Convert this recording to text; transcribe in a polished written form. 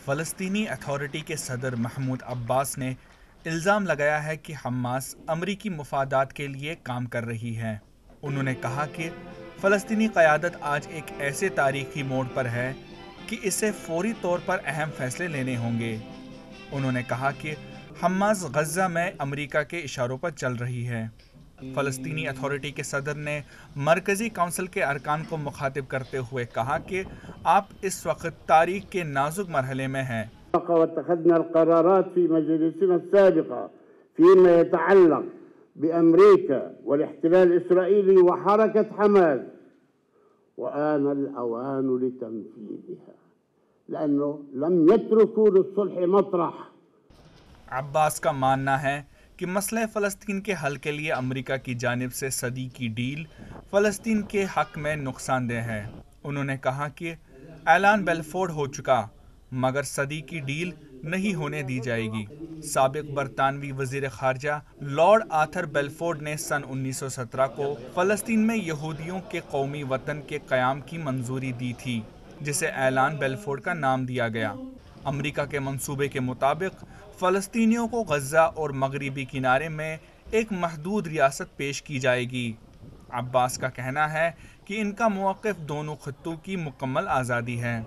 فلسطینی اتھارٹی کے صدر محمود عباس نے الزام لگایا ہے کہ حماس امریکی مفادات کے لیے کام کر رہی ہے۔ انہوں نے کہا کہ فلسطینی قیادت آج ایک ایسے تاریخی موڑ پر ہے کہ اسے فوری طور پر اہم فیصلے لینے ہوں گے۔ انہوں نے کہا کہ حماس غزہ میں امریکہ کے اشاروں پر چل رہی ہے۔ فلسطینی اتھارٹی کے صدر نے مرکزی کونسل کے ارکان کو مخاطب کرتے ہوئے کہا کہ آپ اس وقت تاریخ کے نازک مرحلے میں ہیں۔ واتخذنا القرارات في مجالسنا السابقة فيما يتعلق بأمريكا والاحتلال الإسرائيلي وحركة حماس وآن الأوان لتنفيذها لأنه لم يتركوا للصلح مطرح۔ عباس کا ماننا ہے کہ مسئلہ فلسطین کے حل کے لیے امریکہ کی جانب سے صدی کی ڈیل فلسطین کے حق میں نقصان دہ ہے۔ انہوں نے کہا کہ اعلان بیلفورڈ ہو چکا مگر صدی کی ڈیل نہیں ہونے دی جائے گی۔ سابق برطانوی وزیر خارجہ لارڈ آرتھر بیلفورڈ نے سن 1917 کو فلسطین میں یہودیوں کے قومی وطن کے قیام کی منظوری دی تھی، جسے اعلان بیلفورڈ کا نام دیا گیا۔ امریکہ کے منصوبے کے مطابق فلسطینیوں کو غزہ اور مغربی کنارے میں ایک محدود ریاست پیش کی جائے گی۔ عباس کا کہنا ہے کہ ان کا موقف دونوں خطوں کی مکمل آزادی ہے۔